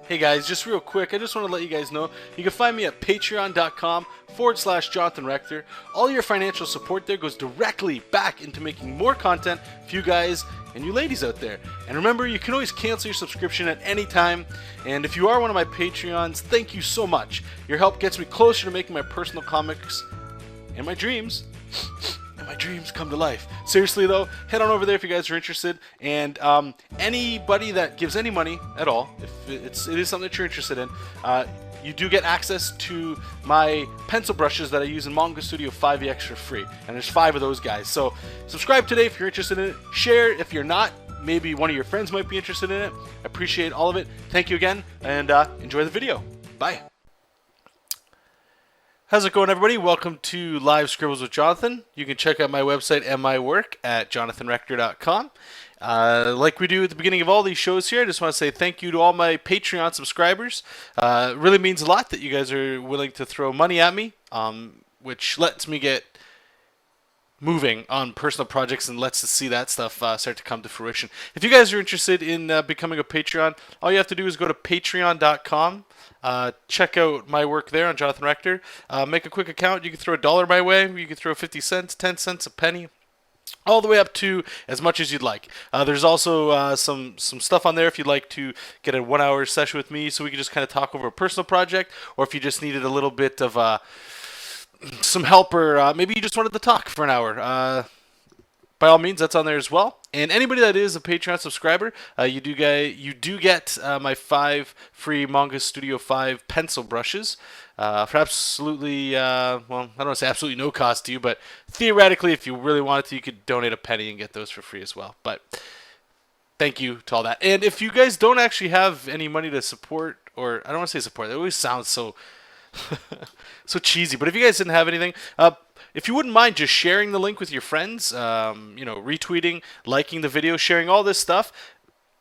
Hey guys, just real quick, I just want to let you guys know you can find me at patreon.com/Jonathan Rector. All your financial support there goes directly back into making more content for you guys and you ladies out there. And remember, you can always cancel your subscription at any time. And if you are one of my Patreons, thank you so much. Your help gets me closer to making my personal comics and my dreams come to life. Seriously though, head on over there if you guys are interested. And anybody that gives any money at all, if it is something that you're interested in, you do get access to my pencil brushes that I use in Manga Studio 5EX for free. And there's 5 of those guys. So subscribe today if you're interested in it. Share if you're not. Maybe one of your friends might be interested in it. I appreciate all of it. Thank you again, and enjoy the video. Bye. How's it going, everybody? Welcome to Live Scribbles with Jonathan. You can check out my website and my work at jonathanrector.com. Like we do at the beginning of all these shows here, I just want to say thank you to all my Patreon subscribers. It really means a lot that you guys are willing to throw money at me, which lets me get moving on personal projects and lets us see that stuff start to come to fruition. If you guys are interested in becoming a Patreon, all you have to do is go to patreon.com. Check out my work there on Jonathan Rector. Make a quick account. You can throw $1 my way. You can throw 50 cents, 10 cents, a penny, all the way up to as much as you'd like. There's also some stuff on there if you'd like to get a 1-hour session with me so we can just kind of talk over a personal project, or if you just needed a little bit of some help, or maybe you just wanted to talk for an hour. By all means, that's on there as well. And anybody that is a Patreon subscriber, you do get my 5 free Manga Studio 5 pencil brushes for absolutely, well, I don't want to say absolutely no cost to you, but theoretically, if you really wanted to, you could donate a penny and get those for free as well. But thank you to all that. And if you guys don't actually have any money to support, or I don't want to say support, that always sounds so so cheesy, but if you guys didn't have anything, if you wouldn't mind just sharing the link with your friends, retweeting, liking the video, sharing all this stuff,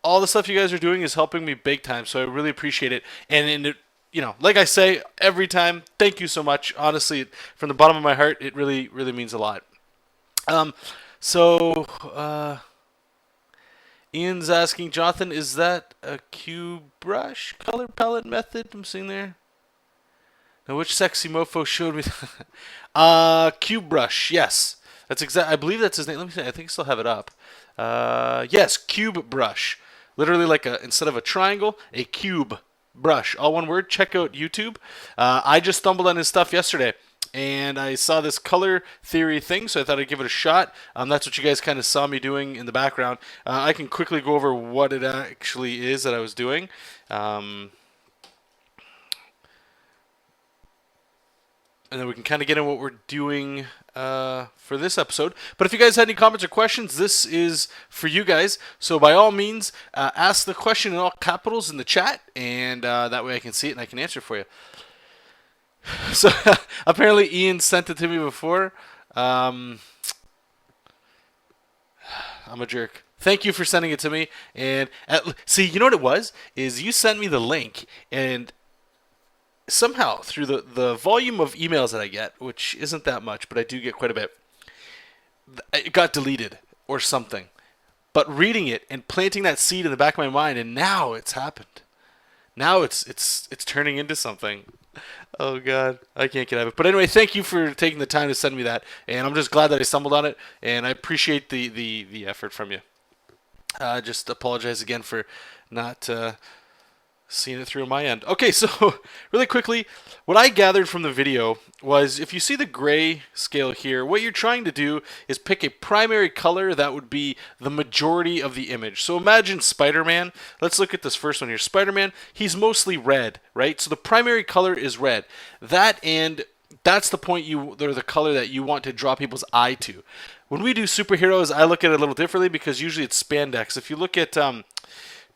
all the stuff you guys are doing is helping me big time, so I really appreciate it. And like I say every time, thank you so much. Honestly, from the bottom of my heart, it really, really means a lot. Ian's asking, Jonathan, is that a cube brush color palette method I'm seeing there? Now, which sexy mofo showed me? Cube brush. Yes, that's exact. I believe that's his name. Let me see. I think I still have it up. Yes, cube brush. Literally, like instead of a triangle, a cube brush. All one word. Check out YouTube. I just stumbled on his stuff yesterday, and I saw this color theory thing, so I thought I'd give it a shot. That's what you guys kind of saw me doing in the background. I can quickly go over what it actually is that I was doing. And then we can kind of get in what we're doing for this episode. But if you guys had any comments or questions, this is for you guys. So by all means, ask the question in all capitals in the chat, and that way I can see it and I can answer for you. So apparently Ian sent it to me before. I'm a jerk. Thank you for sending it to me. And see, you know what it was? Is you sent me the link, and somehow, through the volume of emails that I get, which isn't that much, but I do get quite a bit, it got deleted or something. But reading it and planting that seed in the back of my mind, and now it's happened. Now it's turning into something. Oh God, I can't get out of it. But anyway, thank you for taking the time to send me that, and I'm just glad that I stumbled on it, and I appreciate the effort from you. Just apologize again for not seeing it through on my end. Okay, so really quickly, what I gathered from the video was, if you see the gray scale here, what you're trying to do is pick a primary color that would be the majority of the image. So imagine Spider-Man. Let's look at this first one here. Spider-Man, he's mostly red, right? So the primary color is red. That's the point or the color that you want to draw people's eye to. When we do superheroes, I look at it a little differently, because usually it's spandex. If you look at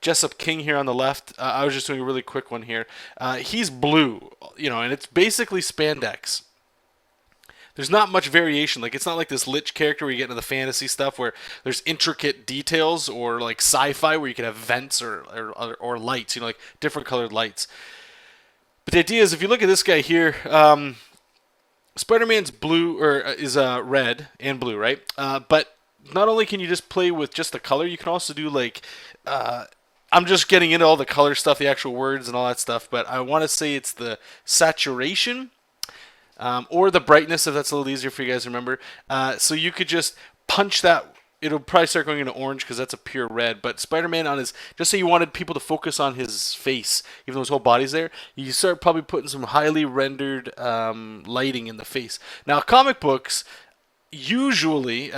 Jessup King here on the left, I was just doing a really quick one here. He's blue, and it's basically spandex. There's not much variation. Like, it's not like this Lich character where you get into the fantasy stuff where there's intricate details, or like sci-fi where you can have vents or lights, like different colored lights. But the idea is, if you look at this guy here, Spider-Man's blue, or is red and blue, right? But not only can you just play with just the color, you can also do like I'm just getting into all the color stuff, the actual words and all that stuff, but I want to say it's the saturation or the brightness, if that's a little easier for you guys to remember. So you could just punch that. It'll probably start going into orange because that's a pure red. But Spider-Man on his, just say you wanted people to focus on his face, even though his whole body's there, you start probably putting some highly rendered lighting in the face. Now, comic books, usually,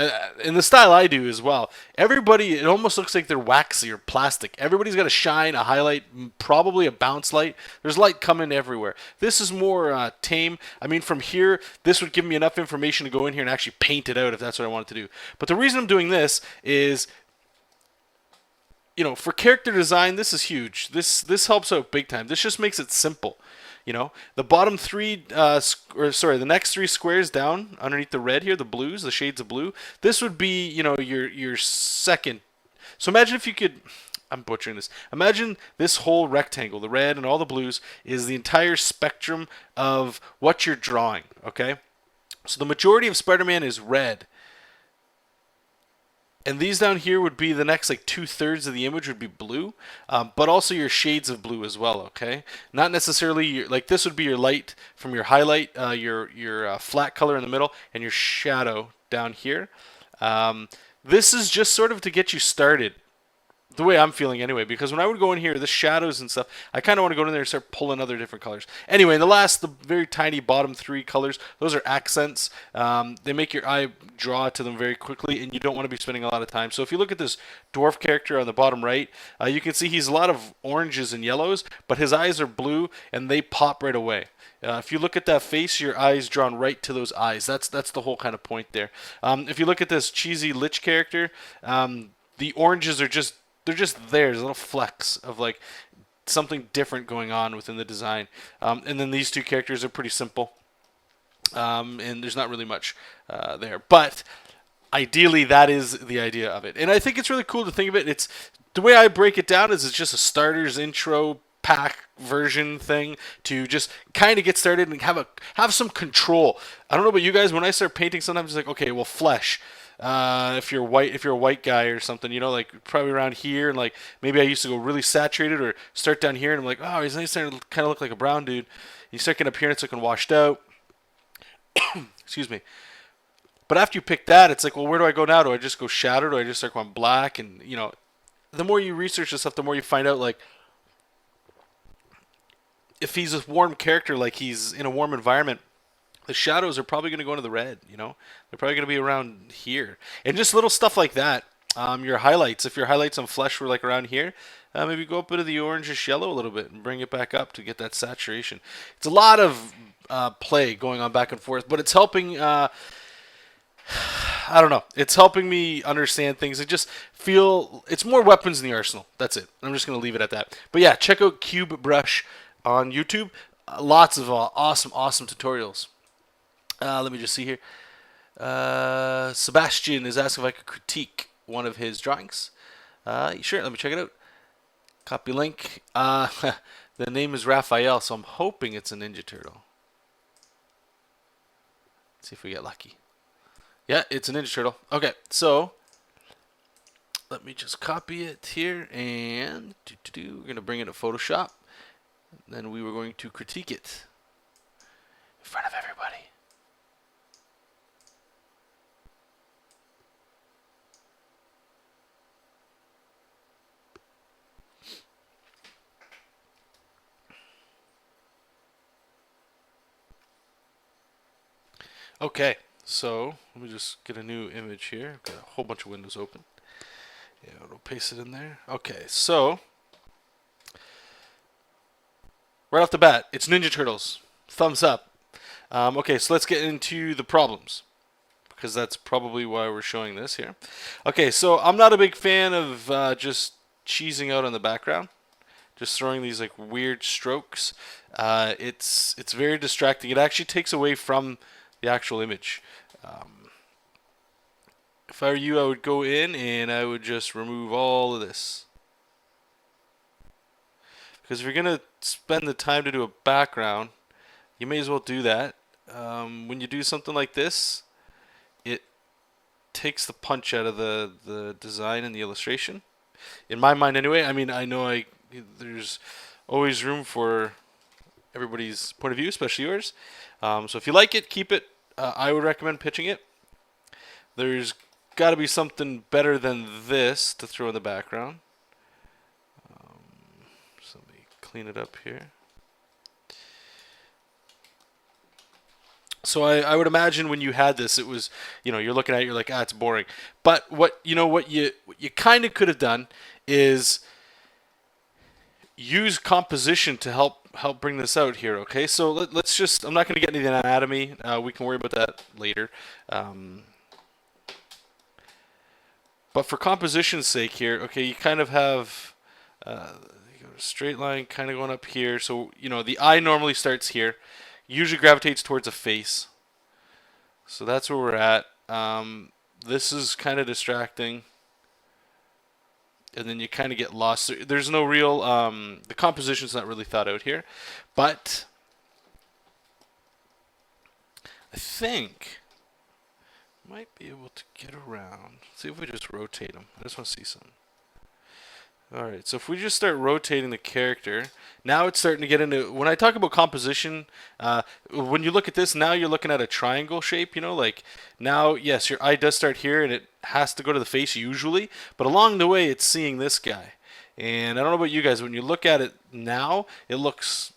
in the style I do as well, everybody, it almost looks like they're waxy or plastic. Everybody's got a shine, a highlight, probably a bounce light. There's light coming everywhere. This is more tame. I mean, from here, this would give me enough information to go in here and actually paint it out if that's what I wanted to do. But the reason I'm doing this is, you know, for character design, this is huge. This helps out big time. This just makes it simple. You know, the bottom three, the next three squares down underneath the red here, the blues, the shades of blue. This would be, you know, your second. So imagine if you could. I'm butchering this. Imagine this whole rectangle, the red and all the blues, is the entire spectrum of what you're drawing. Okay, so the majority of Spider-Man is red. And these down here would be the next like 2/3 of the image would be blue, but also your shades of blue as well. Okay, not necessarily like this would be your light from your highlight, your flat color in the middle, and your shadow down here. This is just sort of to get you started. The way I'm feeling anyway, because when I would go in here, the shadows and stuff, I kind of want to go in there and start pulling other different colors. Anyway, the very tiny bottom three colors, those are accents. They make your eye draw to them very quickly, and you don't want to be spending a lot of time. So if you look at this dwarf character on the bottom right, you can see he's a lot of oranges and yellows, but his eyes are blue, and they pop right away. If you look at that face, your eyes drawn right to those eyes. That's the whole kind of point there. If you look at this cheesy lich character, the oranges are just they're just there. There's little flecks of like something different going on within the design. And then these two characters are pretty simple. And there's not really much there. But ideally, that is the idea of it. And I think it's really cool to think of it. It's the way I break it down is it's just a starter's intro pack version thing to just kind of get started and have some control. I don't know about you guys. When I start painting, sometimes it's like, okay, well, flesh. If you're a white guy or something, you know, like probably around here, and like maybe I used to go really saturated or start down here, and I'm like, oh, he's starting to kind of look like a brown dude. You start getting up here, and it's looking washed out. Excuse me. But after you pick that, it's like, well, where do I go now? Do I just go shadow? Do I just start going black? And you know, the more you research this stuff, the more you find out like if he's a warm character, like he's in a warm environment, the shadows are probably going to go into the red, you know? They're probably going to be around here. And just little stuff like that. Your highlights, if your highlights on flesh were like around here, maybe go up into the orangish yellow a little bit and bring it back up to get that saturation. It's a lot of play going on back and forth, but it's helping, I don't know, it's helping me understand things. I just feel, it's more weapons in the arsenal. That's it. I'm just going to leave it at that. But yeah, check out Cube Brush on YouTube. Lots of awesome tutorials. Let me just see here. Sebastian is asking if I could critique one of his drawings. Sure, let me check it out. Copy link. The name is Raphael, so I'm hoping it's a Ninja Turtle. Let's see if we get lucky. Yeah, it's a Ninja Turtle. Okay, so let me just copy it here, and we're going to bring it to Photoshop. Then we were going to critique it in front of everybody. Okay, so let me just get a new image here. I've got a whole bunch of windows open. Yeah, I'll paste it in there. Okay, so right off the bat, it's Ninja Turtles. Thumbs up. Okay, so let's get into the problems, because that's probably why we're showing this here. Okay, so I'm not a big fan of just cheesing out on the background, just throwing these like weird strokes. It's very distracting. It actually takes away from the actual image. If I were you, I would go in and I would just remove all of this. Because if you're going to spend the time to do a background, you may as well do that. When you do something like this, it takes the punch out of the design and the illustration. in my mind anyway. I mean, I know there's always room for everybody's point of view, especially yours. So if you like it, keep it. I would recommend pitching it. There's got to be something better than this to throw in the background. So let me clean it up here. So I would imagine when you had this, it was, you're looking at it, you're like, it's boring. But what you kind of could have done is use composition to help bring this out here. Okay, so let's just, I'm not going to get into the anatomy. We can worry about that later. But for composition's sake here, okay, you kind of have a straight line kind of going up here. So the eye normally starts here. Usually gravitates towards a face. So that's where we're at. This is kind of distracting. And then you kind of get lost. There's no real, the composition's not really thought out here. But I think I might be able to get around. See if we just rotate them. I just want to see something. Alright, so if we just start rotating the character, now it's starting to get into, when I talk about composition, when you look at this, now you're looking at a triangle shape, like, now, yes, your eye does start here, and it has to go to the face usually, but along the way, it's seeing this guy. And I don't know about you guys, when you look at it now, it looks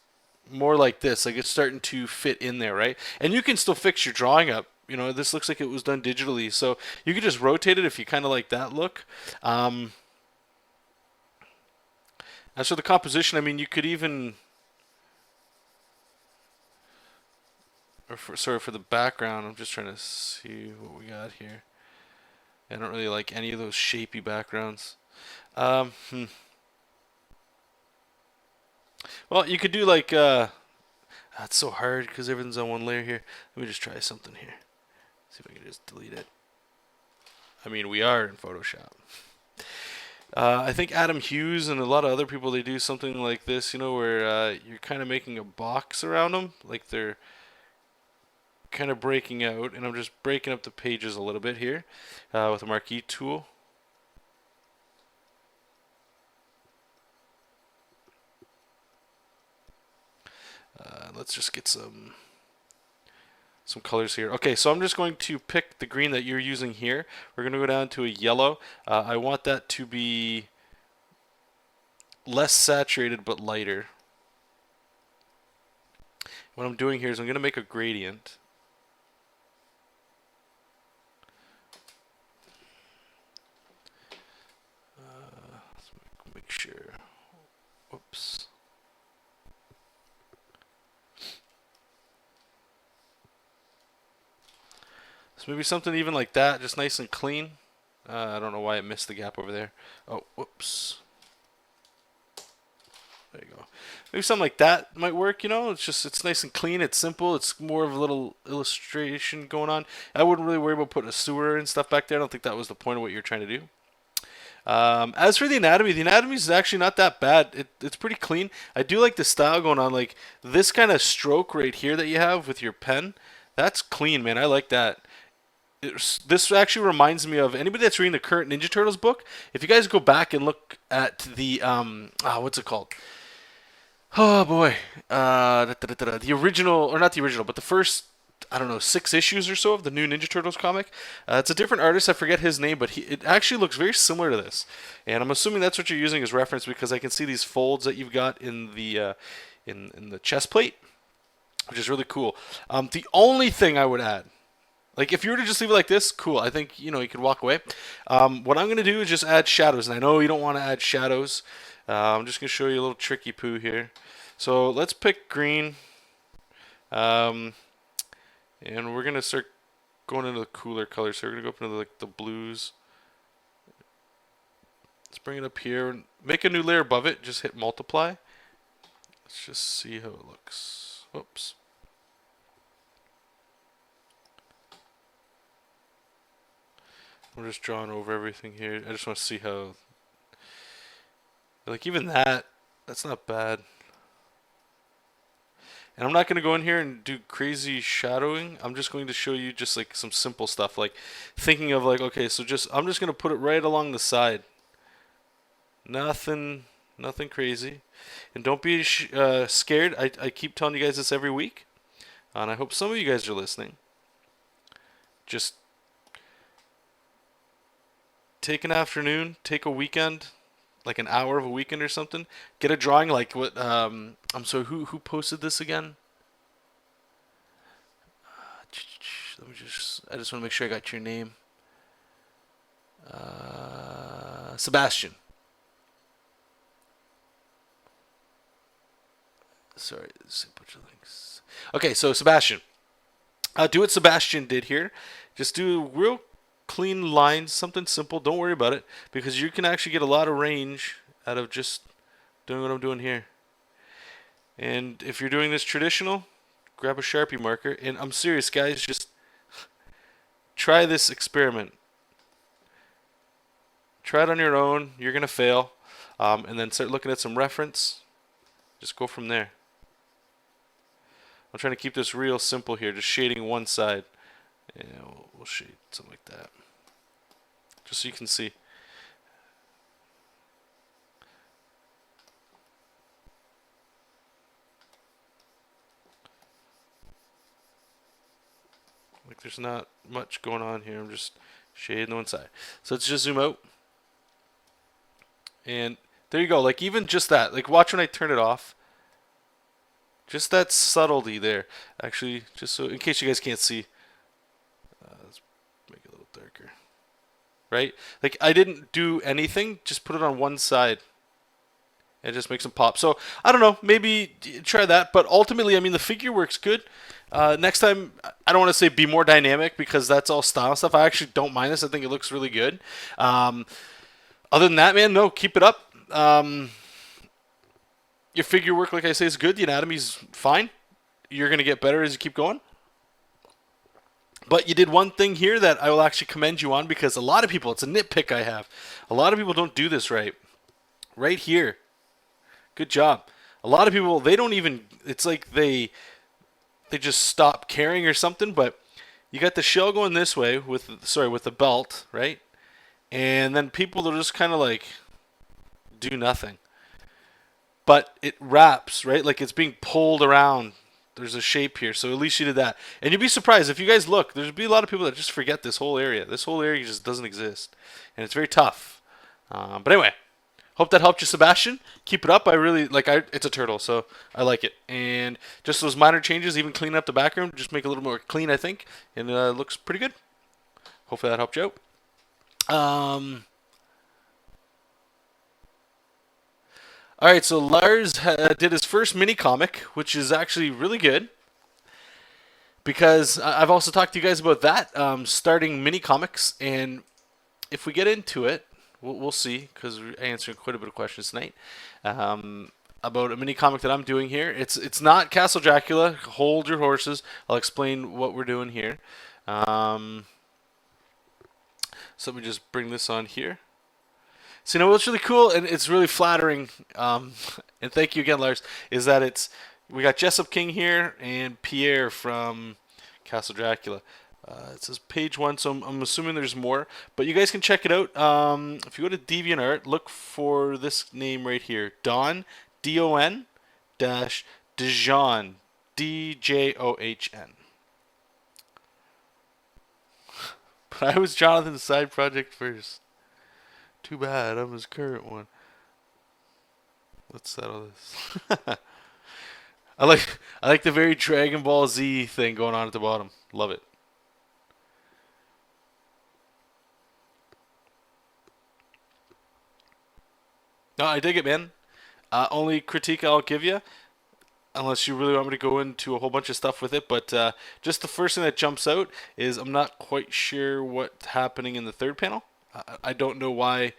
more like this, like it's starting to fit in there, right? And you can still fix your drawing up. This looks like it was done digitally, so you could just rotate it if you kind of like that look. As for the composition, I mean, you could even, sorry, for the background, I'm just trying to see what we got here. I don't really like any of those shapy backgrounds. Well, you could do like, it's so hard because everything's on one layer here. Let me just try something here. See if I can just delete it. I mean, we are in Photoshop. I think Adam Hughes and a lot of other people, they do something like this, where you're kind of making a box around them, like they're kind of breaking out, and I'm just breaking up the pages a little bit here with a marquee tool. Let's just get some colors here. Okay, so I'm just going to pick the green that you're using here. We're going to go down to a yellow. I want that to be less saturated but lighter. What I'm doing here is I'm going to make a gradient. Let's make sure. Whoops. So maybe something even like that, just nice and clean. I don't know why it missed the gap over there. Oh, whoops. There you go. Maybe something like that might work, it's nice and clean, it's simple, it's more of a little illustration going on. I wouldn't really worry about putting a sewer and stuff back there. I don't think that was the point of what you're trying to do. As for the anatomy is actually not that bad. It's pretty clean. I do like the style going on, like this kind of stroke right here that you have with your pen. That's clean, man. I like that. This actually reminds me of anybody that's reading the current Ninja Turtles book. If you guys go back and look at the what's it called? Oh boy, the original, or not the original, but the first, I don't know, 6 issues or so of the new Ninja Turtles comic. It's a different artist. I forget his name, but it actually looks very similar to this. And I'm assuming that's what you're using as reference because I can see these folds that you've got in the chest plate, which is really cool. The only thing I would add, like if you were to just leave it like this, cool. I think you could walk away. What I'm gonna do is just add shadows, and I know you don't want to add shadows. I'm just gonna show you a little tricky poo here. So let's pick green, and we're gonna start going into the cooler colors. So we're gonna go up into like the blues. Let's bring it up here and make a new layer above it. Just hit multiply. Let's just see how it looks. Whoops. We're just drawing over everything here. I just want to see how, like even that's not bad. And I'm not going to go in here and do crazy shadowing. I'm just going to show you just like some simple stuff, like thinking of like, okay, so I'm just going to put it right along the side. Nothing, nothing crazy. And don't be scared. I keep telling you guys this every week, and I hope some of you guys are listening. Just take an afternoon, take a weekend, like an hour of a weekend or something. Get a drawing like what I'm sorry, who posted this again? Let me I just want to make sure I got your name. Sebastian. Sorry, let's put your links. Okay, so Sebastian. Do what Sebastian did here. Just do real clean lines, something simple. Don't worry about it because you can actually get a lot of range out of just doing what I'm doing here. And if you're doing this traditional, grab a Sharpie marker. And I'm serious, guys. Just try this experiment. Try it on your own. You're going to fail. And then start looking at some reference. Just go from there. I'm trying to keep this real simple here. Just shading one side. And we'll shade something like that. Just so you can see. Like there's not much going on here. I'm just shading the one side. So let's just zoom out. And there you go. Like even just that. Like watch when I turn it off. Just that subtlety there. Actually, just so in case you guys can't see. Let's make it a little darker. Right? Like I didn't do anything. Just put it on one side. It just makes them pop. So I don't know. Maybe try that. But ultimately, I mean, the figure works good. Next time, I don't want to say be more dynamic because that's all style stuff. I actually don't mind this. I think it looks really good. Other than that, man, no, keep it up. Your figure work, like I say, is good. The anatomy's fine. You're going to get better as you keep going. But you did one thing here that I will actually commend you on because a lot of people, it's a nitpick I have. A lot of people don't do this right. Right here. Good job. A lot of people, they don't even, it's like they just stop caring or something, but you got the shell going this way with the belt, right? And then people are just kind of like do nothing. But it wraps, right? Like it's being pulled around. There's a shape here, so at least you did that. And you'd be surprised if you guys look. There's be a lot of people that just forget this whole area. This whole area just doesn't exist, and it's very tough. But anyway, hope that helped you, Sebastian. Keep it up. I really like. It's a turtle, so I like it. And just those minor changes, even cleaning up the background, just make it a little more clean, I think, and it looks pretty good. Hopefully that helped you out. All right, so Lars did his first mini comic, which is actually really good because I've also talked to you guys about that, starting mini comics, and if we get into it, we'll see because we're answering quite a bit of questions tonight about a mini comic that I'm doing here. It's not Castle Dracula. Hold your horses. I'll explain what we're doing here. So let me just bring this on here. So you know what's really cool and it's really flattering, and thank you again, Lars, is that we got Jessup King here and Pierre from Castle Dracula. It says page 1, so I'm assuming there's more, but you guys can check it out. If you go to DeviantArt, look for this name right here, Don, D-O-N dash Djohn, D-J-O-H-N. But I was Jonathan's side project first. Too bad, I'm his current one. Let's settle this. I like the very Dragon Ball Z thing going on at the bottom. Love it. No, I dig it, man. Only critique I'll give you, unless you really want me to go into a whole bunch of stuff with it, but just the first thing that jumps out is I'm not quite sure what's happening in the third panel. I don't know why.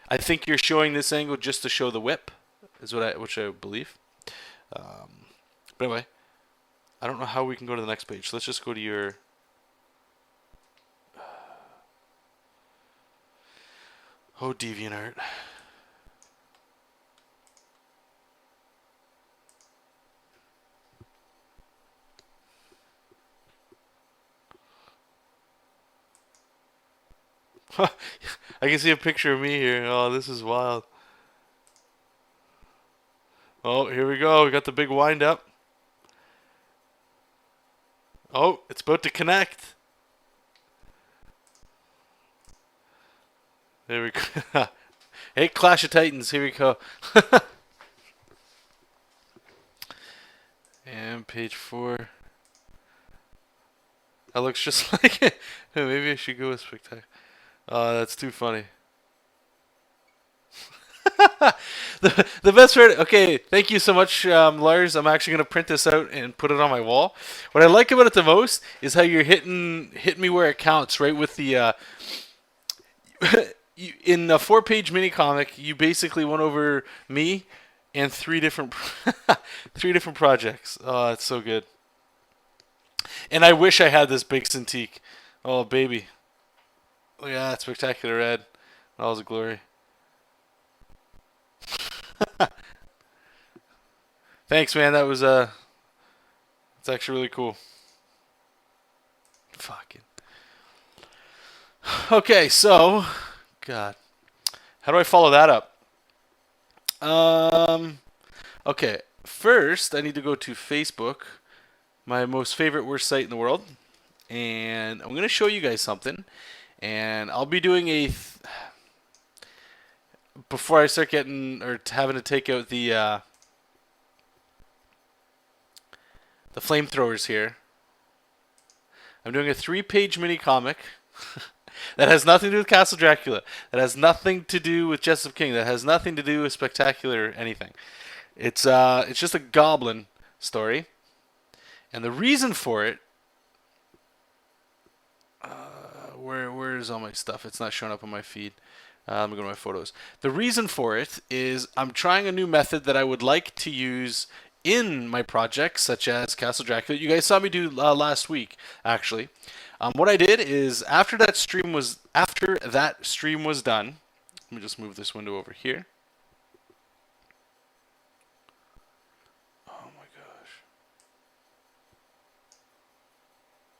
I think you're showing this angle just to show the whip, is which I believe. But anyway, I don't know how we can go to the next page. Let's just go to your. Oh, DeviantArt. I can see a picture of me here. Oh, this is wild. Oh, here we go. We got the big wind up. Oh, it's about to connect. There we go. Hey, Clash of Titans. Here we go. And page 4. That looks just like it. Maybe I should go with spectacular. Oh, that's too funny. The best part. Okay, thank you so much, Lars. I'm actually gonna print this out and put it on my wall. What I like about it the most is how you're hitting me where it counts, right? With the in a 4-page mini comic, you basically went over me and three different three different projects. Oh, it's so good. And I wish I had this big Cintiq. Oh baby, look at that spectacular red. That was a glory. Thanks, man. That was it's actually really cool. Fucking. Okay, so, God, how do I follow that up? Okay. First, I need to go to Facebook, my most favorite worst site in the world, and I'm gonna show you guys something. And I'll be doing a before I start getting or having to take out the flamethrowers here. I'm doing a 3-page mini comic that has nothing to do with Castle Dracula. That has nothing to do with Jessup King. That has nothing to do with spectacular anything. It's just a goblin story, and the reason for it. Where's all my stuff? It's not showing up on my feed. Let me go to my photos. The reason for it is I'm trying a new method that I would like to use in my projects, such as Castle Dracula. You guys saw me do last week, actually. What I did is after that stream was done. Let me just move this window over here. Oh my gosh.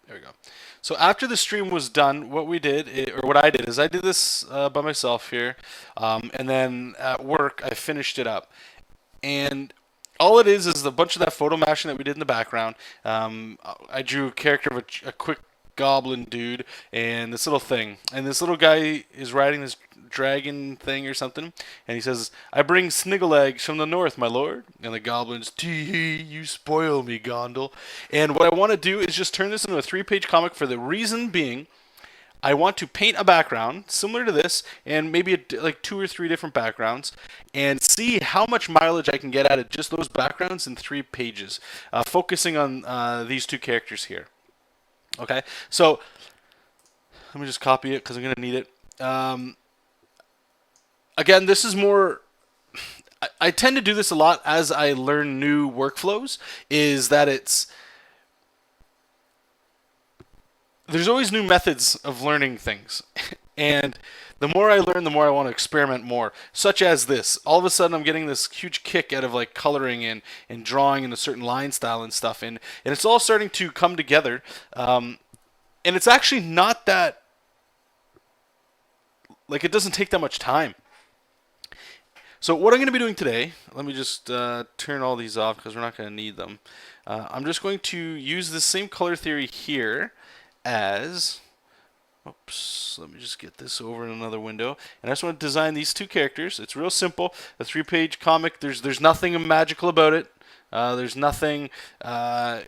There we go. So after the stream was done, what I did is I did this by myself here, and then at work I finished it up. And all it is a bunch of that photo mashing that we did in the background. I drew a character of a quick goblin dude and this little thing. And this little guy is riding this dragon thing or something. And he says, "I bring sniggle eggs from the north, my lord." And the goblin's, "Tee hee, you spoil me, Gondel." And what I want to do is just turn this into a 3-page comic for the reason being I want to paint a background similar to this, and maybe like 2 or 3 different backgrounds, and see how much mileage I can get out of just those backgrounds in 3 pages, focusing on these 2 characters here. Okay, so let me just copy it because I'm going to need it. Again, this is more. I tend to do this a lot as I learn new workflows. Is that there's always new methods of learning things. And the more I learn, the more I want to experiment more. Such as this. All of a sudden, I'm getting this huge kick out of like coloring and drawing in a certain line style and stuff. And it's all starting to come together. And it's actually not that, like, it doesn't take that much time. So what I'm going to be doing today, let me just turn all these off because we're not going to need them. I'm just going to use the same color theory here as, oops, let me just get this over in another window. And I just want to design these 2 characters. It's real simple. A 3-page comic. There's nothing magical about it. There's nothing, I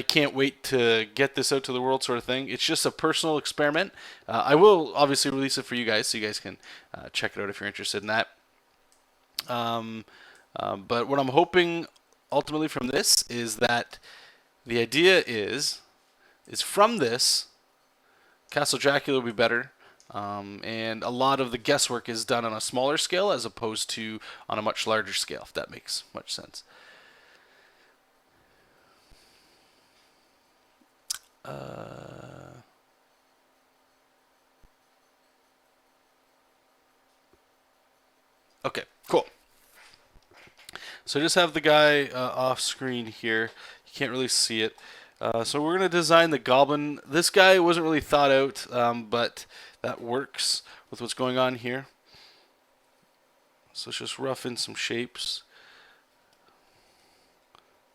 can't wait to get this out to the world sort of thing. It's just a personal experiment. I will obviously release it for you guys so you guys can check it out if you're interested in that. But what I'm hoping ultimately from this is that the idea is from this, Castle Dracula will be better, and a lot of the guesswork is done on a smaller scale as opposed to on a much larger scale, if that makes much sense. Okay, cool. So I just have the guy off screen here. You can't really see it. So we're going to design the goblin. This guy wasn't really thought out, but that works with what's going on here. So let's just rough in some shapes.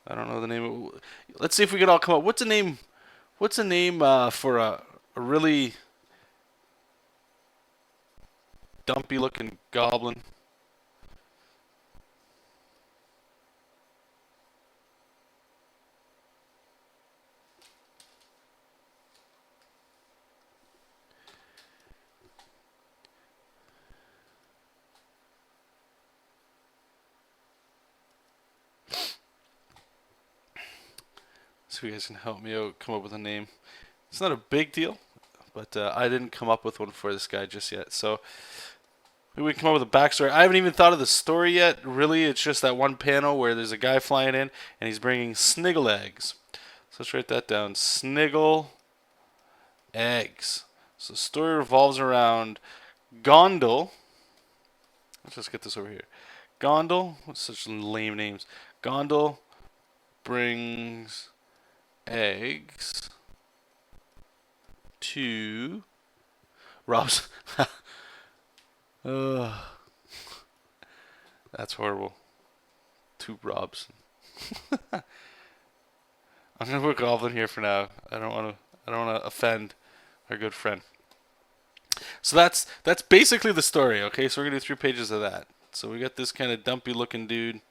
I don't know the name of it. Let's see if we can all come up. What's a name? What's a name for a really dumpy looking goblin? So you guys can help me out, come up with a name. It's not a big deal, but I didn't come up with one for this guy just yet. So maybe we can come up with a backstory. I haven't even thought of the story yet. Really, it's just that one panel where there's a guy flying in and he's bringing sniggle eggs. So let's write that down. Sniggle eggs. So the story revolves around Gondel. Let's just get this over here. Gondel. What's such lame names? Gondel brings eggs to Rob's. That's horrible. To Rob's. I'm gonna put Goblin here for now. I don't want to offend our good friend. So that's basically the story. Okay, so we're gonna do 3 pages of that. So we got this kind of dumpy looking dude.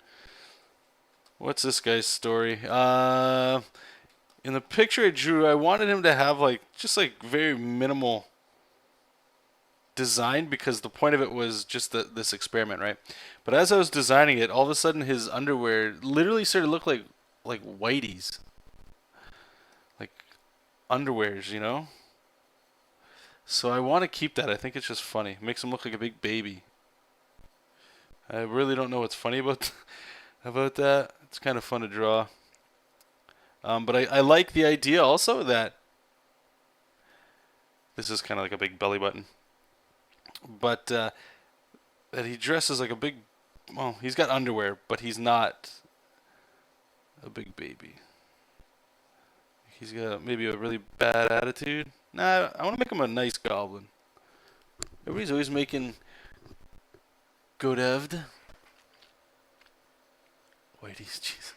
What's this guy's story? In the picture I drew, I wanted him to have just very minimal design because the point of it was just this experiment, right? But as I was designing it, all of a sudden his underwear literally started to look like whiteies, like underwears, you know. So I want to keep that. I think it's just funny. It makes him look like a big baby. I really don't know what's funny about that. It's kind of fun to draw. But I like the idea also that this is kind of like a big belly button. But that he dresses like a big, well, he's got underwear, but he's not a big baby. He's got maybe a really bad attitude. Nah, I want to make him a nice goblin. Everybody's always making Godevd. Whitey's, jeez.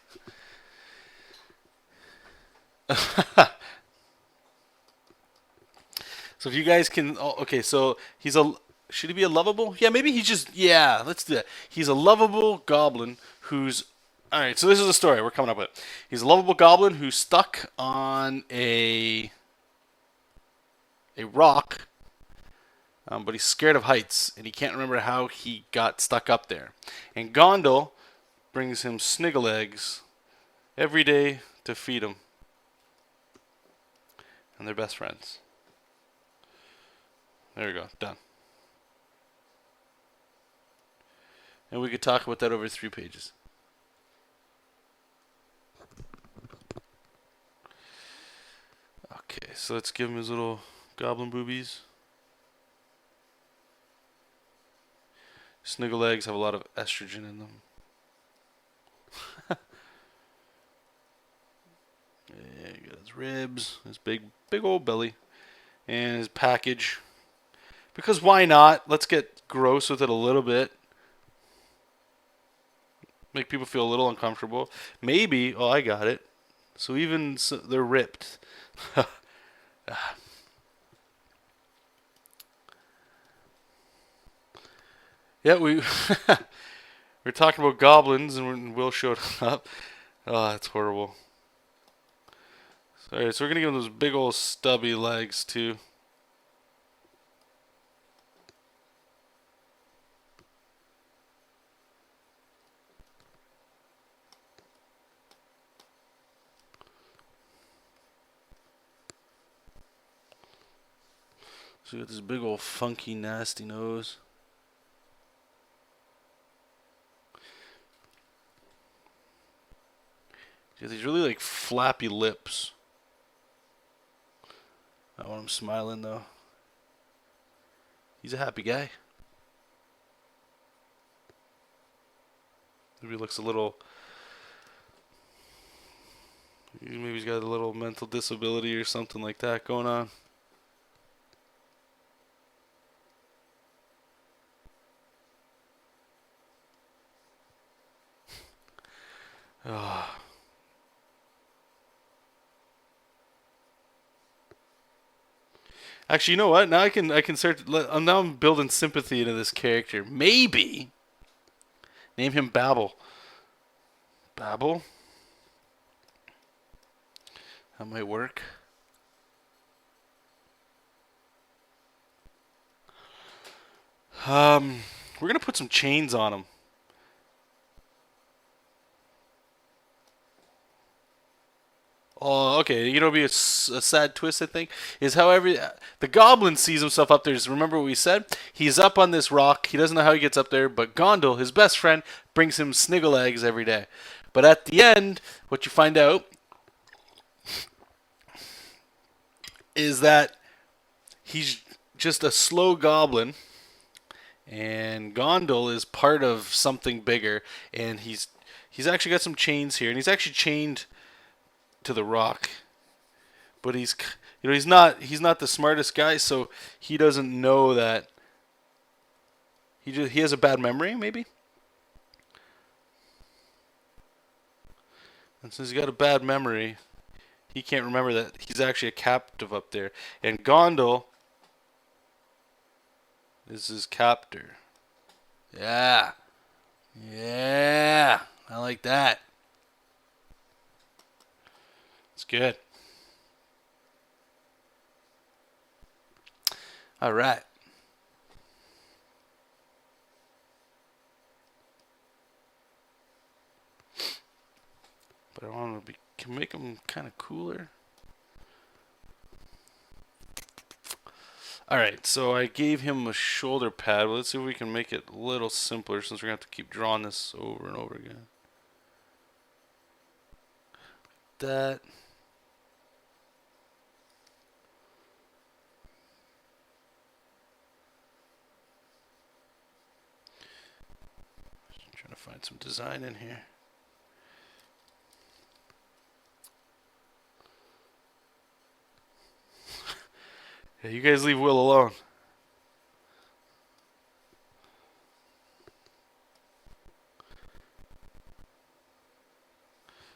So if you guys can, okay, so should he be a lovable? Yeah, maybe he's just, yeah, let's do that. He's a lovable goblin who's, all right, so this is the story we're coming up with. He's a lovable goblin who's stuck on a rock, but he's scared of heights, and he can't remember how he got stuck up there. And Gondel brings him sniggle eggs every day to feed him. And they're best friends. There we go, done. And we could talk about that over 3 pages. Okay, so let's give him his little goblin boobies. Sniggle eggs have a lot of estrogen in them. Yeah, you got his ribs, his big old belly, and his package. Because why not? Let's get gross with it a little bit. Make people feel a little uncomfortable. Maybe, oh, I got it. So even they're ripped. Yeah, we're talking about goblins, and Will showed up. Oh, that's horrible. Alright, so we're gonna give him those big old stubby legs too. So we got this big old funky nasty nose. He has these really flappy lips. I want him smiling though. He's a happy guy. Maybe he looks a little. Maybe he's got a little mental disability or something like that going on. Oh. Actually, you know what? Now I can start. Now I'm building sympathy into this character. Maybe name him Babel. Babel. That might work. We're gonna put some chains on him. Oh, okay. You know, be a sad twist. I think is however the goblin sees himself up there. Just remember what we said. He's up on this rock. He doesn't know how he gets up there, but Gondel, his best friend, brings him sniggle eggs every day. But at the end, what you find out is that he's just a slow goblin, and Gondel is part of something bigger, and he's actually got some chains here, and he's actually chained to the rock. But he's not the smartest guy, so he doesn't know that he has a bad memory, maybe. And since he's got a bad memory, he can't remember that he's actually a captive up there, and Gondel is his captor. Yeah, yeah, I like that. It's good. All right. But I want to can make them kind of cooler. All right, so I gave him a shoulder pad. Well, let's see if we can make it a little simpler since we're going to have to keep drawing this over and over again. That. Just trying to find some design in here. Yeah, you guys leave Will alone.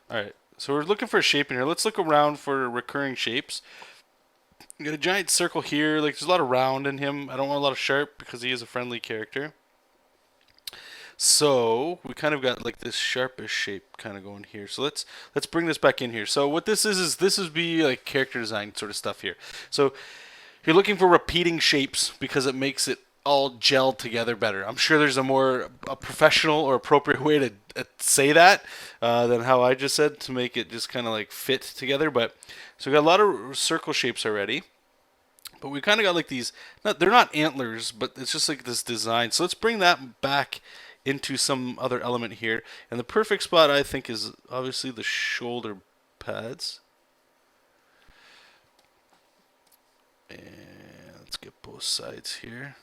Alright, so we're looking for a shape in here. Let's look around for recurring shapes. We got a giant circle here. Like, there's a lot of round in him. I don't want a lot of sharp because he is a friendly character. So we kind of got like this sharpish shape kind of going here. So let's bring this back in here. So what this is this would be like character design sort of stuff here. So you're looking for repeating shapes because it makes it all gelled together better. I'm sure there's a professional or appropriate way to say that than how I just said to make it just kind of like fit together. But so we got a lot of circle shapes already. But we kind of got like these, they're not antlers, but it's just like this design. So let's bring that back into some other element here. And the perfect spot, I think, is obviously the shoulder pads. And let's get both sides here.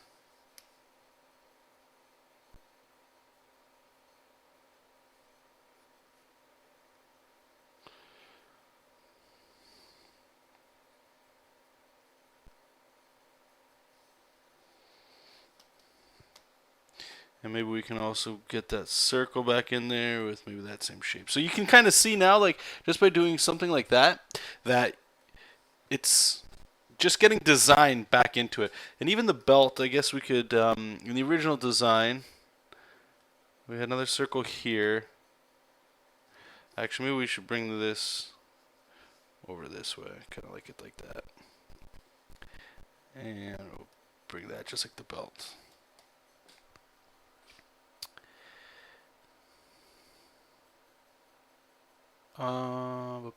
And maybe we can also get that circle back in there with maybe that same shape. So you can kind of see now, like, just by doing something like that, that it's just getting design back into it. And even the belt, I guess we could, in the original design, we had another circle here. Actually, maybe we should bring this over this way. Kind of like it like that. And we'll bring that just like the belt. Oh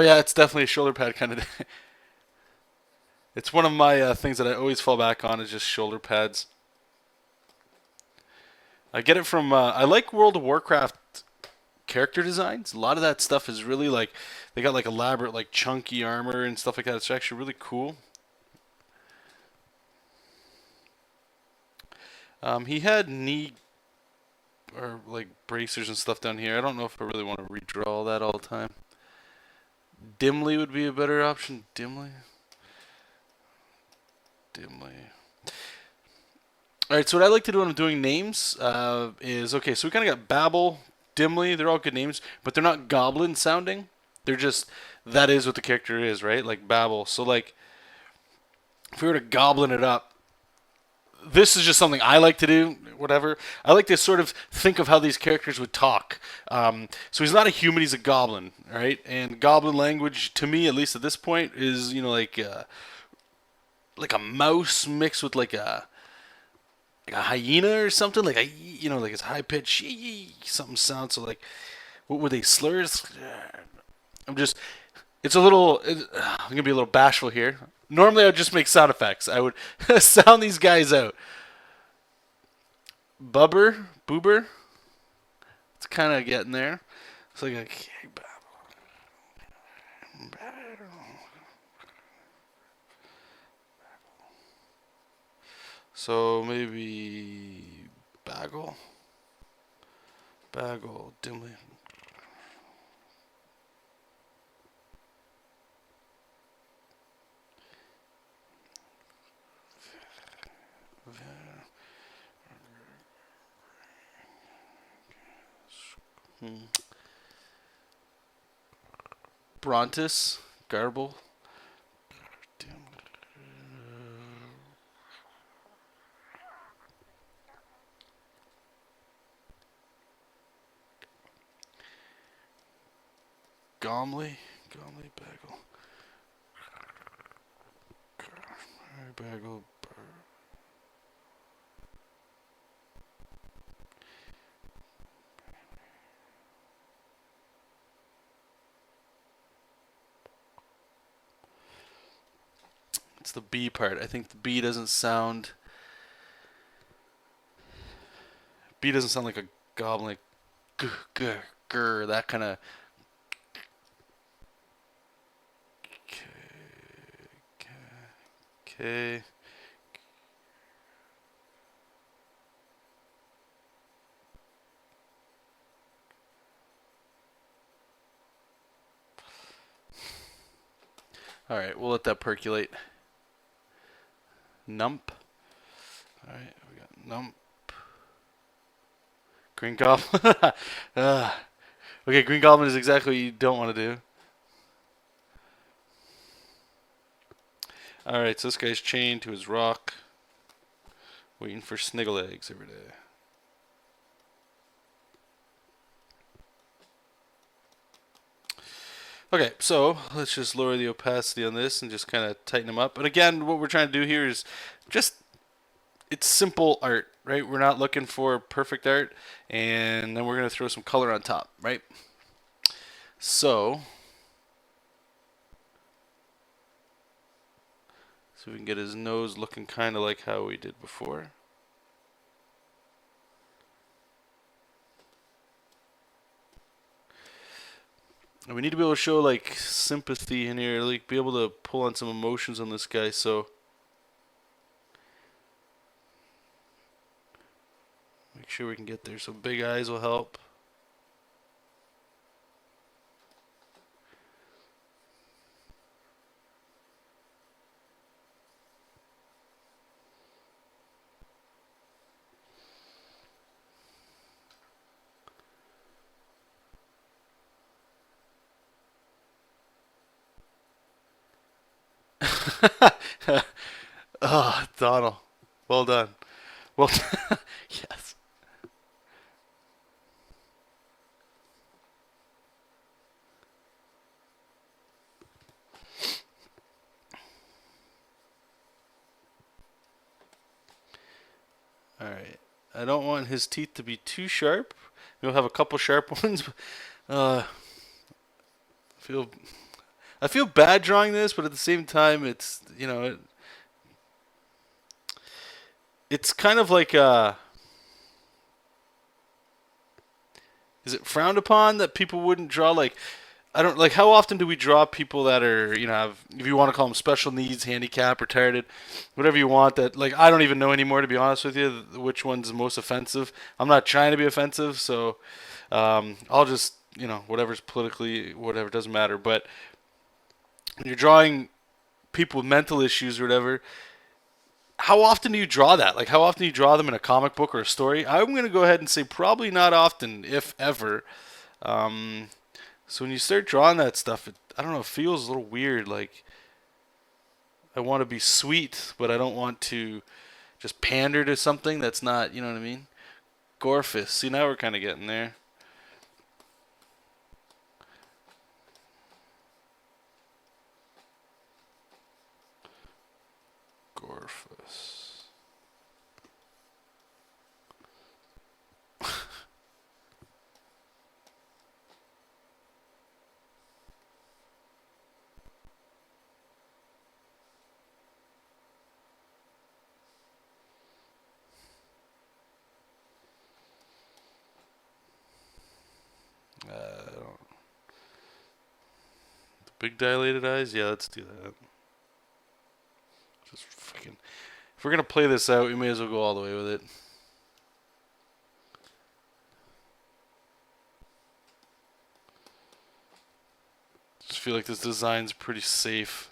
yeah, it's definitely a shoulder pad kind of. It's one of my things that I always fall back on is just shoulder pads. I get it from I like World of Warcraft character designs. A lot of that stuff is really like they got like elaborate like chunky armor and stuff like that. It's actually really cool. He had knee or like bracers and stuff down here. I don't know if I really want to redraw all that all the time. Dimly would be a better option. Dimly. All right, so what I like to do when I'm doing names is, okay, so we kind of got Babel, Dimly, they're all good names, but they're not goblin sounding. They're just, that is what the character is, right? Like Babel. So like, if we were to goblin it up, this is just something I like to do, whatever. I like to sort of think of how these characters would talk. So he's not a human, he's a goblin, right? And goblin language, to me, at least at this point, is, like a mouse mixed with like a hyena or something, like like it's high pitched something sound. So like, what were they, slurs? I'm just, it's a little. I'm gonna be a little bashful here. Normally, I would just make sound effects. I would sound these guys out. Boober. It's kind of getting there. It's like so maybe bagel, dimly. Brontis, garble. Gomley, bagel. Bagel. It's the B part. I think the B doesn't sound. B doesn't sound like a goblin, like grr, that kind of. Okay. All right, we'll let that percolate. Nump. All right, we got nump. Green Goblin. Okay, Green Goblin is exactly what you don't want to do. Alright, so this guy's chained to his rock, waiting for sniggle eggs every day. Okay, so let's just lower the opacity on this and just kind of tighten them up. And again, what we're trying to do here is just, it's simple art, right? We're not looking for perfect art, and then we're going to throw some color on top, right? So we can get his nose looking kind of like how we did before. And we need to be able to show like sympathy in here, like be able to pull on some emotions on this guy. So make sure we can get there. So big eyes will help. Oh, Donald. Well done. Well, yes. All right. I don't want his teeth to be too sharp. We'll have a couple sharp ones. Uh, feel I feel bad drawing this, but at the same time, it's it's kind of like is it frowned upon that people wouldn't draw like, I don't like, how often do we draw people that are, have, if you want to call them special needs, handicap, retarded, whatever you want, that like I don't even know anymore, to be honest with you, which one's most offensive. I'm not trying to be offensive, so I'll just, whatever's politically, whatever, doesn't matter. But when you're drawing people with mental issues or whatever, how often do you draw that? Like, how often do you draw them in a comic book or a story? I'm going to go ahead and say probably not often, if ever. Um, so when you start drawing that stuff, I don't know, it feels a little weird. Like, I want to be sweet, but I don't want to just pander to something that's not, you know what I mean? Gorfus. See, now we're kind of getting there. Gorfus. Big dilated eyes? Yeah, let's do that. Just fucking. If we're gonna play this out, we may as well go all the way with it. Just feel like this design's pretty safe.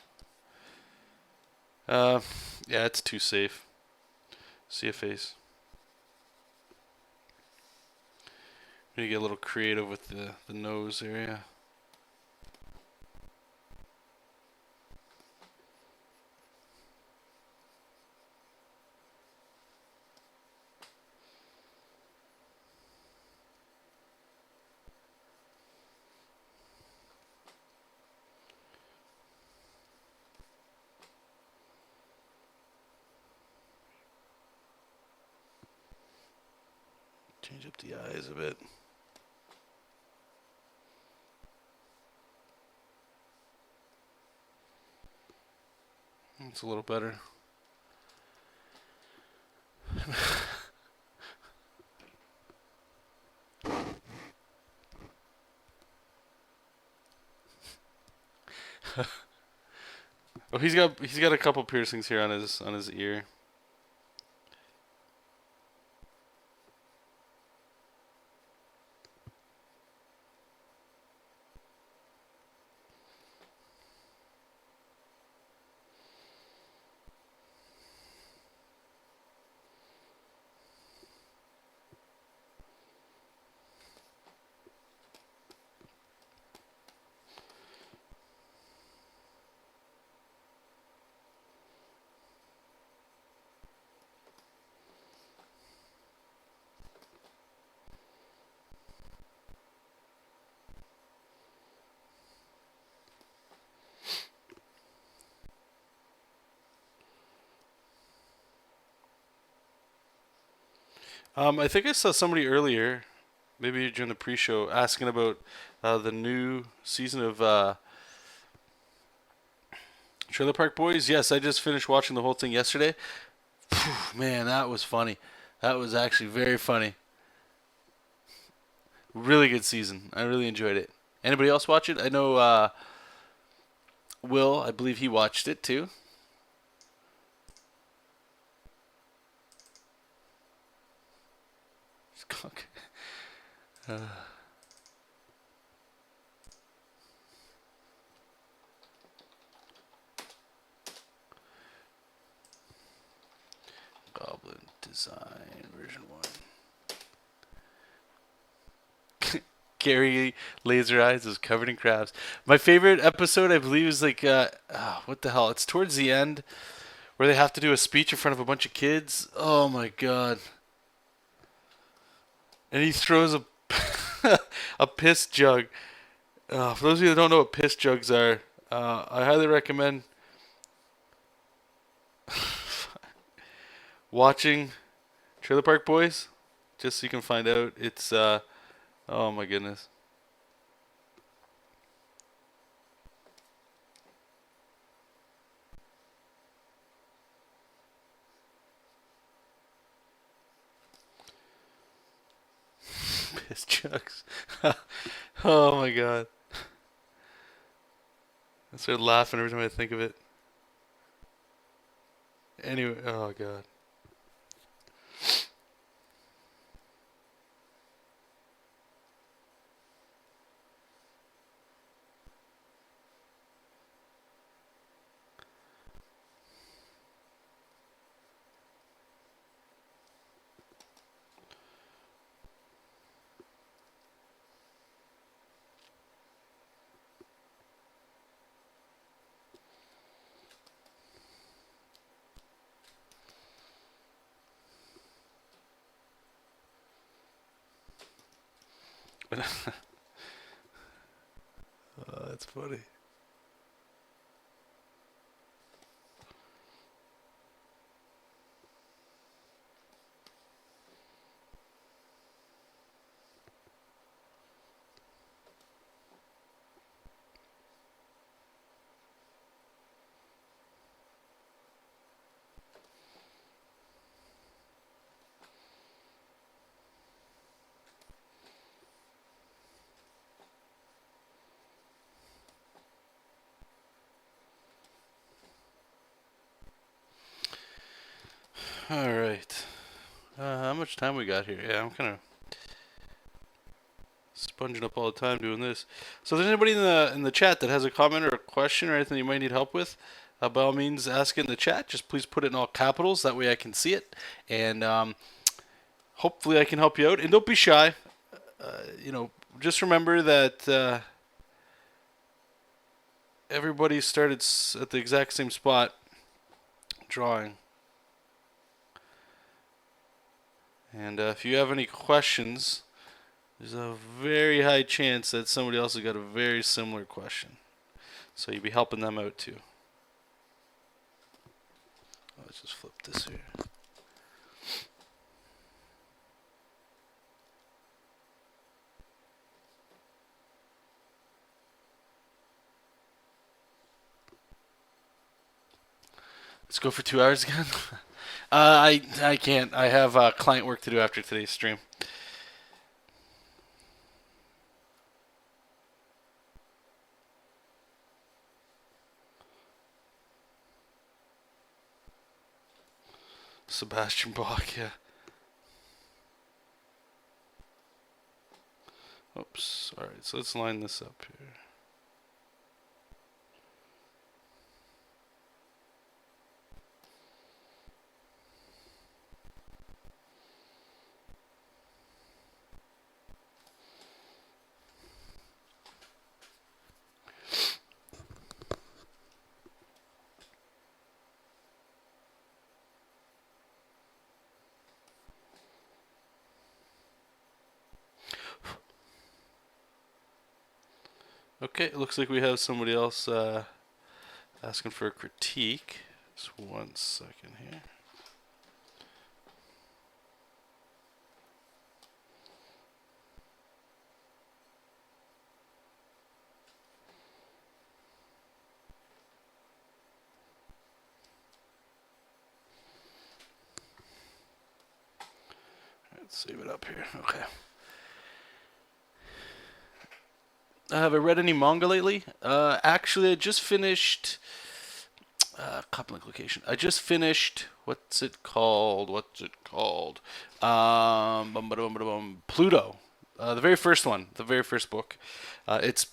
Yeah, it's too safe. See a face. I'm gonna get a little creative with the nose area. Change up the eyes a bit. It's a little better. Oh, he's got a couple piercings here on his ear. I think I saw somebody earlier, maybe during the pre-show, asking about the new season of Trailer Park Boys. Yes, I just finished watching the whole thing yesterday. Man, that was funny. That was actually very funny. Really good season. I really enjoyed it. Anybody else watch it? I know Will, I believe he watched it too. Skunk. Goblin Design version 1. Gary Laser Eyes is covered in crabs. My favorite episode, I believe, is like what the hell? It's towards the end where they have to do a speech in front of a bunch of kids. Oh my god! And he throws a a piss jug. For those of you that don't know what piss jugs are, I highly recommend watching Trailer Park Boys, just so you can find out. It's oh my goodness. Piss jugs. Oh my god. I start laughing every time I think of it. Anyway, oh god. That's funny. All right. How much time we got here? Yeah, I'm kind of sponging up all the time doing this. So, if there's anybody in the chat that has a comment or a question or anything you might need help with, by all means, ask it in the chat. Just please put it in all capitals. That way I can see it, and hopefully I can help you out. And don't be shy. Just remember that everybody started at the exact same spot drawing. And if you have any questions, there's a very high chance that somebody else has got a very similar question. So you'll be helping them out too. Let's just flip this here. Let's go for 2 hours again. I can't. I have client work to do after today's stream. Sebastian Bach, yeah. Oops. Alright, so let's line this up here. Okay, it looks like we have somebody else asking for a critique. Just 1 second here. Let's save it up here. Okay. Have I read any manga lately? Actually, I just finished. Coupling location. I just finished. What's it called? Pluto. The very first one. The very first book. It's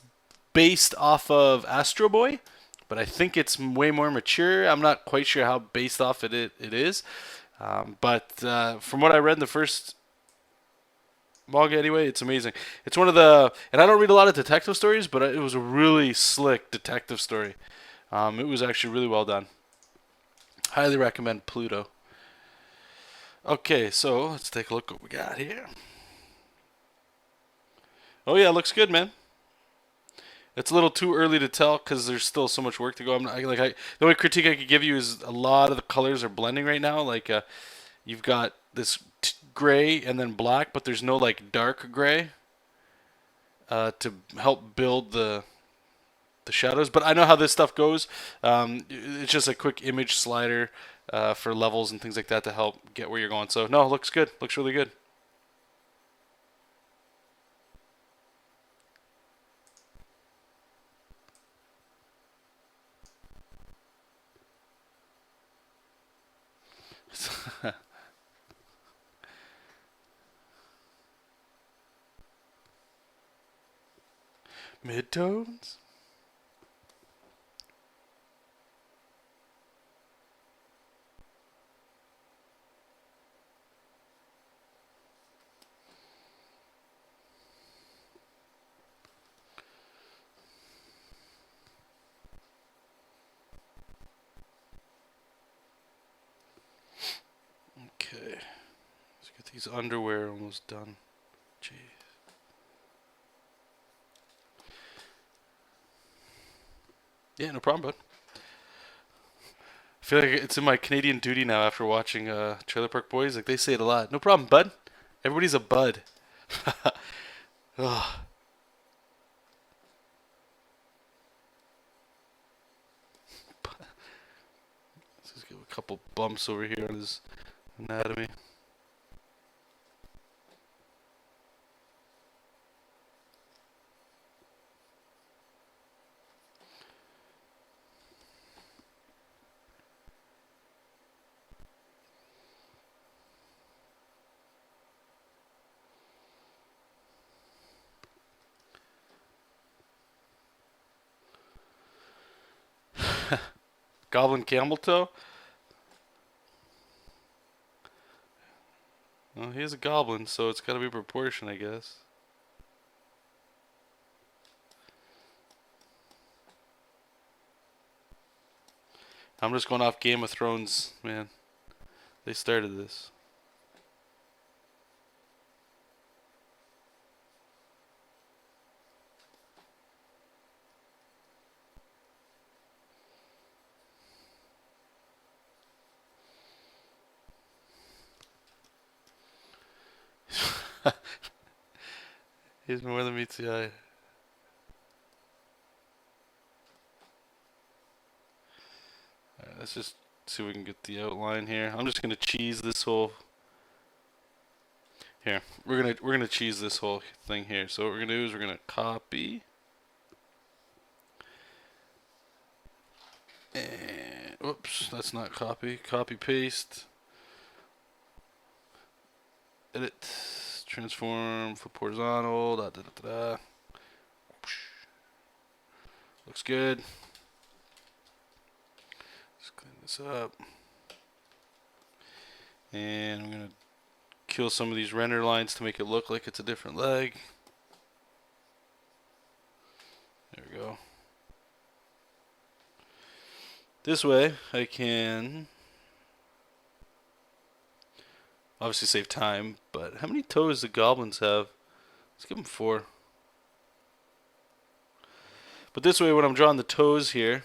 based off of Astro Boy, but I think it's way more mature. I'm not quite sure how based off it is. But from what I read in the first manga anyway, it's amazing. It's one of the, and I don't read a lot of detective stories, but it was a really slick detective story. It was actually really well done. Highly recommend Pluto. Okay, so let's take a look what we got here. Oh yeah, looks good, man. It's a little too early to tell because there's still so much work to go. The only critique I could give you is a lot of the colors are blending right now. Like you've got this gray and then black, but there's no like dark gray to help build the shadows. But I know how this stuff goes. It's just a quick image slider for levels and things like that to help get where you're going. So no, it looks good. Looks really good. Midtones? Okay. Let's get these underwear almost done. Jeez. Yeah, no problem, bud. I feel like it's in my Canadian duty now after watching Trailer Park Boys. Like they say it a lot. No problem, bud. Everybody's a bud. Ugh. Let's just give a couple bumps over here on his anatomy. Goblin camel toe? Well, he is a goblin, so it's got to be proportion, I guess. I'm just going off Game of Thrones, man. They started this. He's more than meets the eye. Alright, let's just see if we can get the outline here. I'm just gonna cheese this whole. Here, we're gonna cheese this whole thing here. So what we're gonna do is we're gonna copy and whoops, that's not copy. Copy paste. Edit. Transform. Flip horizontal. Da da da da. Looks good. Just clean this up. And I'm gonna kill some of these render lines to make it look like it's a different leg. There we go. This way I can obviously save time, but how many toes do goblins have? Let's give them 4. But this way when I'm drawing the toes here,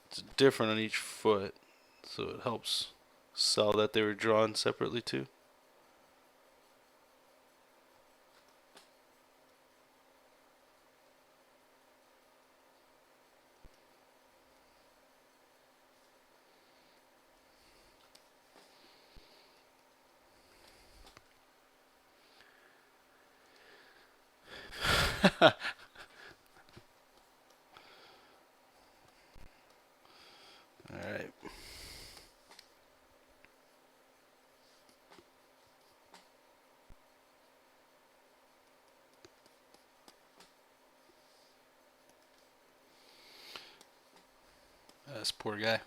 it's different on each foot, so it helps sell that they were drawn separately too. Alright. This poor guy.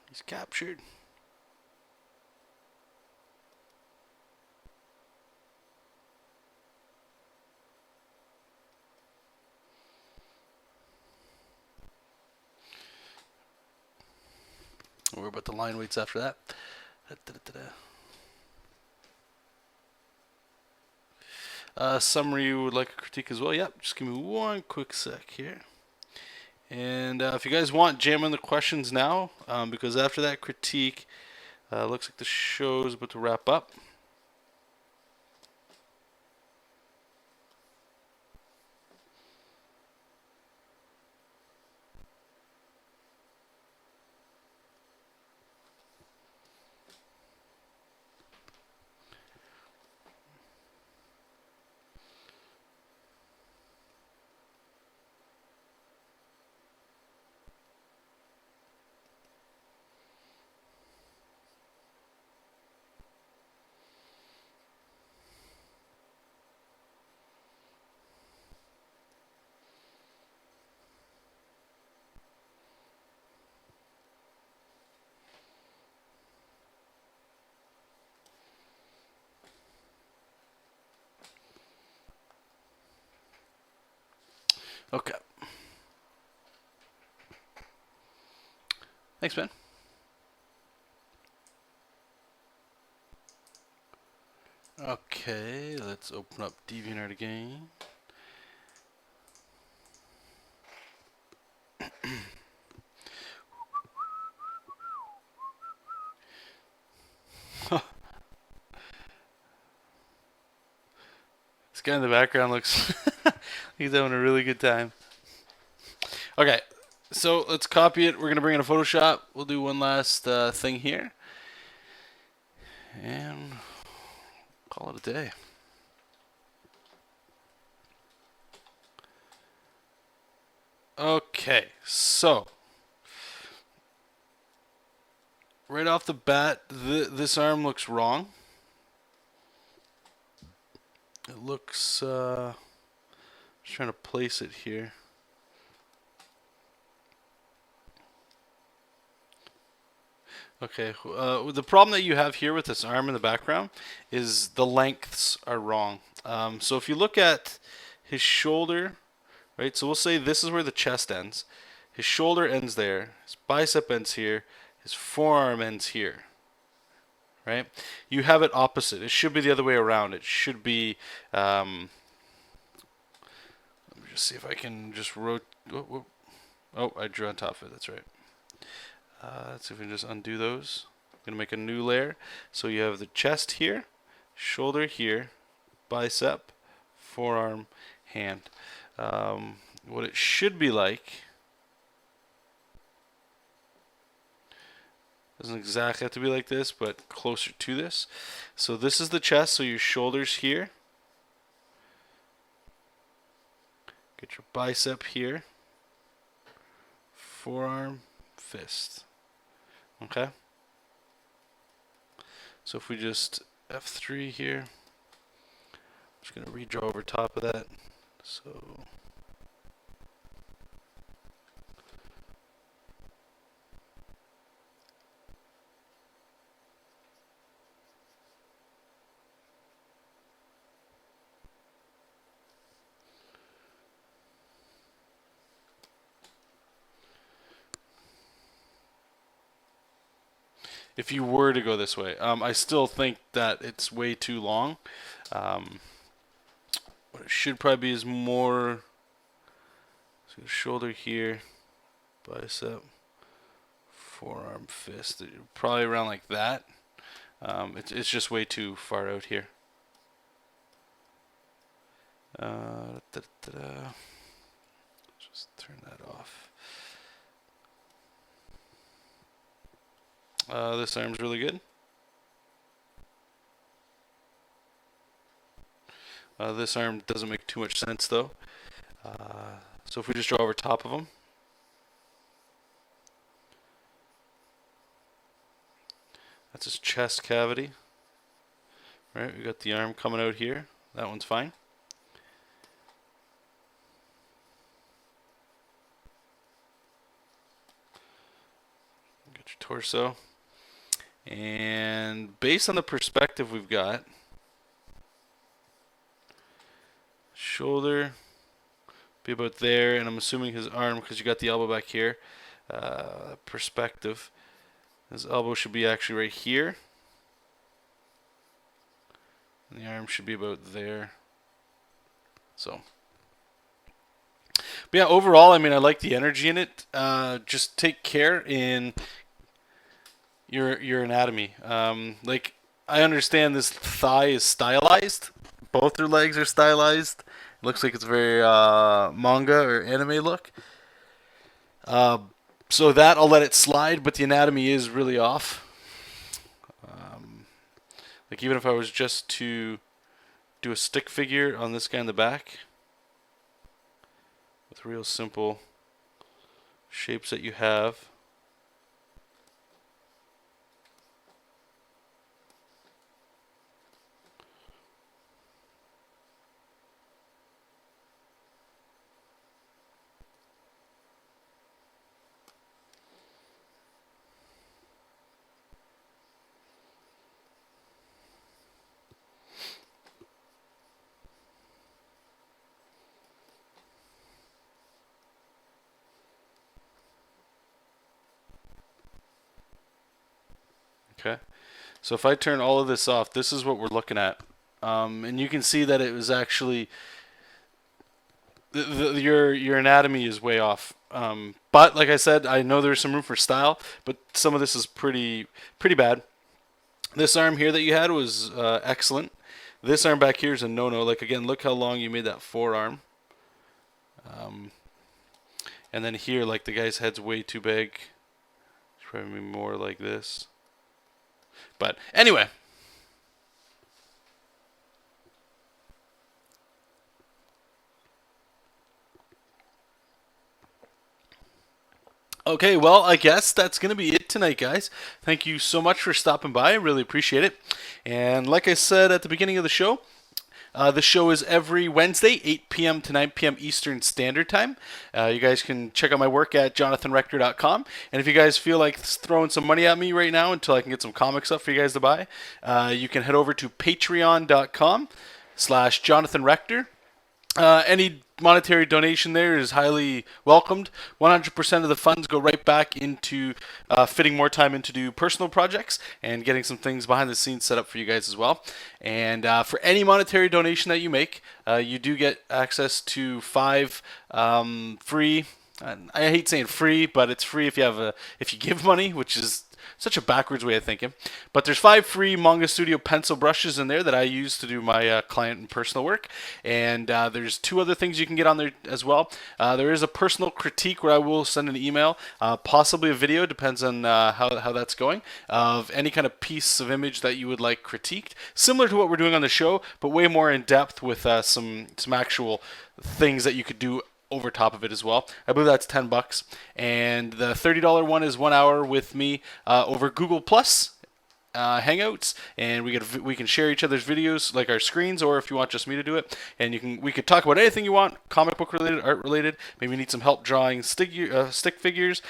He's captured. Don't worry about the line weights after that. Summary would like a critique as well. Yep, just give me one quick sec here. And if you guys want, jam in the questions now, because after that critique, looks like the show is about to wrap up. Okay. Thanks, man. Okay. Okay, let's open up DeviantArt again. This guy in the background looks he's having a really good time. Okay, so let's copy it. We're going to bring in a Photoshop. We'll do one last thing here. And call it a day. Okay, so right off the bat, this arm looks wrong. It looks, just trying to place it here. Okay, the problem that you have here with this arm in the background is the lengths are wrong. So if you look at his shoulder, right, so we'll say this is where the chest ends. His shoulder ends there, his bicep ends here, his forearm ends here, right? You have it opposite. It should be the other way around. It should be, let me just see if I can just rotate. Oh, I drew on top of it, that's right. Let's see if we can just undo those. I'm going to make a new layer. So you have the chest here, shoulder here, bicep, forearm, hand. What it should be like, doesn't exactly have to be like this, but closer to this. So this is the chest, so your shoulders here. Get your bicep here, forearm, fist. Okay, so if we just F3 here, I'm just going to redraw over top of that. So if you were to go this way, I still think that it's way too long. What it should probably be is more, so shoulder here, bicep, forearm, fist, probably around like that. It's just way too far out here. Just turn that off. This arm's really good. This arm doesn't make too much sense though. So if we just draw over top of him, that's his chest cavity. Right, we got the arm coming out here. That one's fine. Got your torso. And based on the perspective we've got, shoulder be about there, and I'm assuming his arm, because you got the elbow back here, perspective, his elbow should be actually right here, and the arm should be about there. So, but yeah, overall, I mean, I like the energy in it. Just take care in your anatomy. Like, I understand this thigh is stylized. Both their legs are stylized. It looks like it's very manga or anime look. So that I'll let it slide, but the anatomy is really off. Like even if I was just to do a stick figure on this guy in the back with real simple shapes that you have. Okay, so if I turn all of this off, this is what we're looking at. and you can see that it was actually your anatomy is way off. But like I said, I know there's some room for style, but some of this is pretty bad. This arm here that you had was excellent. This arm back here is a no-no. Like again, look how long you made that forearm. And then here, like the guy's head's way too big. It's probably more like this. But anyway. Okay, well, I guess that's going to be it tonight, guys. Thank you so much for stopping by. I really appreciate it. And like I said at the beginning of the show is every Wednesday, 8 p.m. to 9 p.m. Eastern Standard Time. You guys can check out my work at jonathanrector.com. And if you guys feel like throwing some money at me right now until I can get some comics up for you guys to buy, you can head over to patreon.com/jonathanrector. Any monetary donation there is highly welcomed. 100% of the funds go right back into fitting more time into do personal projects and getting some things behind the scenes set up for you guys as well. And for any monetary donation that you make, you do get access to 5 free. I hate saying free, but it's free if you give money, which is such a backwards way of thinking. But there's 5 free Manga Studio pencil brushes in there that I use to do my client and personal work. And there's 2 other things you can get on there as well. There is a personal critique where I will send an email, possibly a video, depends on how that's going, of any kind of piece of image that you would like critiqued. Similar to what we're doing on the show, but way more in depth with some actual things that you could do over top of it as well. I believe that's $10. And the $30 one is 1 hour with me over Google Plus Hangouts, and we can share each other's videos, like our screens, or if you want just me to do it, and we could talk about anything you want, comic book related, art related. Maybe you need some help drawing stick figures,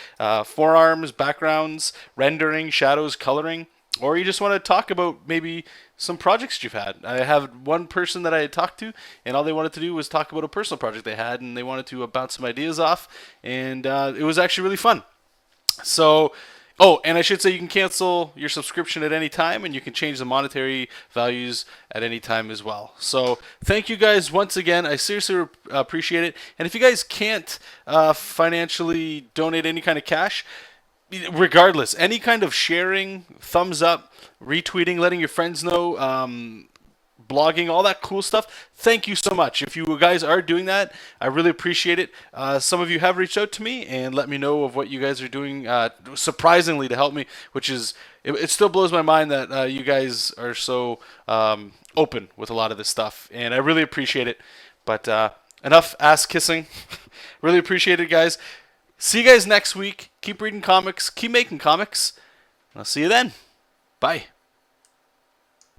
forearms, backgrounds, rendering, shadows, coloring, or you just want to talk about maybe some projects you've had. I have one person that I had talked to, and all they wanted to do was talk about a personal project they had, and they wanted to bounce some ideas off, and it was actually really fun. So, and I should say you can cancel your subscription at any time, and you can change the monetary values at any time as well. So thank you guys once again. I seriously appreciate it. And if you guys can't financially donate any kind of cash, regardless, any kind of sharing, thumbs up, retweeting, letting your friends know, blogging, all that cool stuff, thank you so much. If you guys are doing that, I really appreciate it. Some of you have reached out to me and let me know of what you guys are doing, surprisingly, to help me, which is, it still blows my mind that you guys are so open with a lot of this stuff, and I really appreciate it. But enough ass kissing. Really appreciate it, guys. See you guys next week. Keep reading comics. Keep making comics. I'll see you then. Bye.